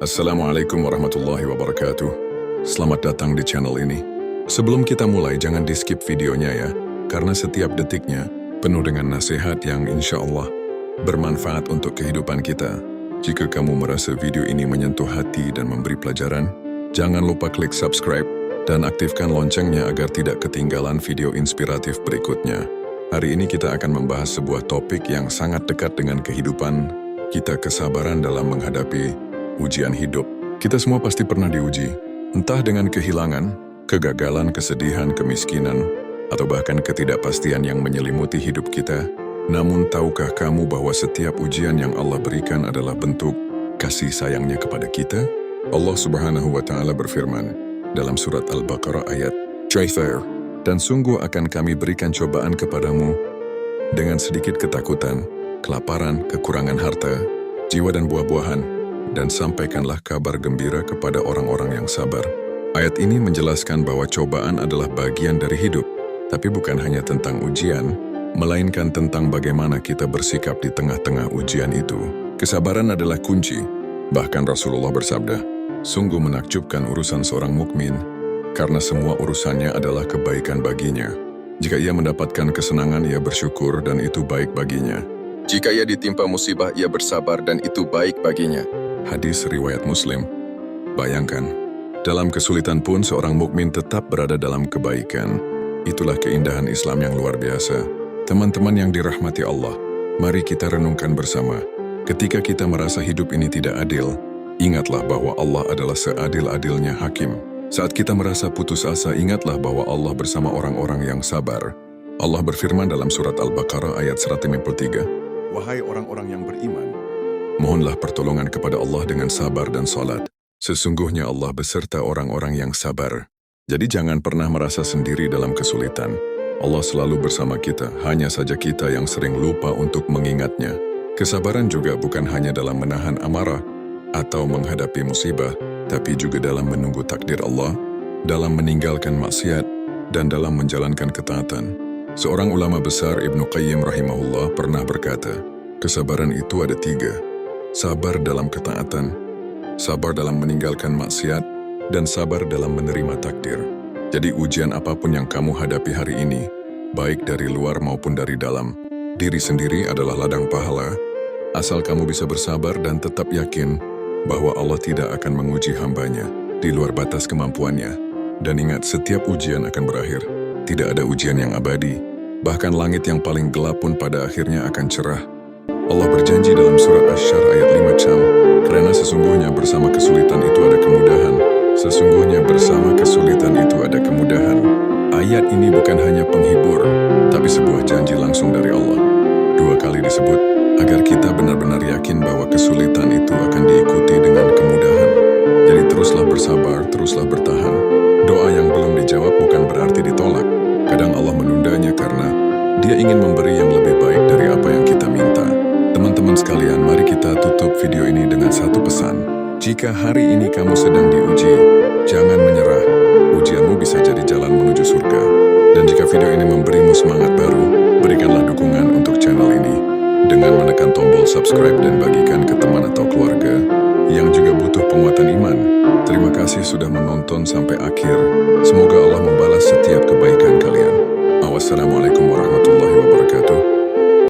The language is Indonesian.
Assalamualaikum warahmatullahi wabarakatuh. Selamat datang di channel ini. Sebelum kita mulai, jangan di-skip videonya ya, karena setiap detiknya penuh dengan nasihat yang insya Allah bermanfaat untuk kehidupan kita. Jika kamu merasa video ini menyentuh hati dan memberi pelajaran, jangan lupa klik subscribe dan aktifkan loncengnya agar tidak ketinggalan video inspiratif berikutnya. Hari ini kita akan membahas sebuah topik yang sangat dekat dengan kehidupan kita, kesabaran dalam menghadapi ujian hidup. Kita semua pasti pernah diuji, entah dengan kehilangan, kegagalan, kesedihan, kemiskinan, atau bahkan ketidakpastian yang menyelimuti hidup kita. Namun tahukah kamu bahwa setiap ujian yang Allah berikan adalah bentuk kasih sayangnya kepada kita? Allah Subhanahu wa Ta'ala berfirman dalam surat Al-Baqarah ayat 3, dan sungguh akan kami berikan cobaan kepadamu dengan sedikit ketakutan, kelaparan, kekurangan harta, jiwa dan buah-buahan, dan sampaikanlah kabar gembira kepada orang-orang yang sabar. Ayat ini menjelaskan bahwa cobaan adalah bagian dari hidup, tapi bukan hanya tentang ujian, melainkan tentang bagaimana kita bersikap di tengah-tengah ujian itu. Kesabaran adalah kunci. Bahkan Rasulullah bersabda, sungguh menakjubkan urusan seorang mukmin, karena semua urusannya adalah kebaikan baginya. Jika ia mendapatkan kesenangan, ia bersyukur dan itu baik baginya. Jika ia ditimpa musibah, ia bersabar dan itu baik baginya. Hadis riwayat Muslim. Bayangkan, dalam kesulitan pun seorang mukmin tetap berada dalam kebaikan. Itulah keindahan Islam yang luar biasa. Teman-teman yang dirahmati Allah, mari kita renungkan bersama. Ketika kita merasa hidup ini tidak adil, ingatlah bahwa Allah adalah seadil-adilnya hakim. Saat kita merasa putus asa, ingatlah bahwa Allah bersama orang-orang yang sabar. Allah berfirman dalam surat Al-Baqarah ayat 153, wahai orang-orang yang beriman, mohonlah pertolongan kepada Allah dengan sabar dan salat. Sesungguhnya Allah beserta orang-orang yang sabar. Jadi jangan pernah merasa sendiri dalam kesulitan. Allah selalu bersama kita, hanya saja kita yang sering lupa untuk mengingatnya. Kesabaran juga bukan hanya dalam menahan amarah atau menghadapi musibah, tapi juga dalam menunggu takdir Allah, dalam meninggalkan maksiat, dan dalam menjalankan ketaatan. Seorang ulama besar, Ibnu Qayyim rahimahullah, pernah berkata, kesabaran itu ada 3. Sabar dalam ketaatan, sabar dalam meninggalkan maksiat, dan sabar dalam menerima takdir. Jadi ujian apapun yang kamu hadapi hari ini, baik dari luar maupun dari dalam, diri sendiri adalah ladang pahala, asal kamu bisa bersabar dan tetap yakin bahwa Allah tidak akan menguji hambanya di luar batas kemampuannya. Dan ingat, setiap ujian akan berakhir. Tidak ada ujian yang abadi. Bahkan langit yang paling gelap pun pada akhirnya akan cerah. Allah berjanji dalam surat Asy-Syarr ayat 5, karena sesungguhnya bersama kesulitan itu ada kemudahan. Sesungguhnya bersama kesulitan itu ada kemudahan. Ayat ini bukan hanya penghibur, tapi sebuah janji langsung dari Allah. 2 kali disebut, agar kita benar-benar yakin bahwa kesulitan itu akan diikuti dengan kemudahan. Jadi teruslah bersabar, teruslah bertahan. Doa yang belum dijawab bukan berarti ditolak. Kadang Allah menundanya karena Dia ingin memberi yang lebih baik dari apa yang kita minta. Teman-teman sekalian, mari kita tutup video ini dengan satu pesan. Jika hari ini kamu sedang diuji, jangan menyerah. Ujianmu bisa jadi jalan menuju surga. Dan jika video ini memberimu semangat baru, berikanlah dukungan untuk channel ini dengan menekan tombol subscribe dan bagikan ke teman atau keluarga yang juga butuh penguatan iman. Terima kasih sudah menonton sampai akhir. Semoga Allah membalas setiap kebaikan kalian. Wassalamualaikum warahmatullahi wabarakatuh.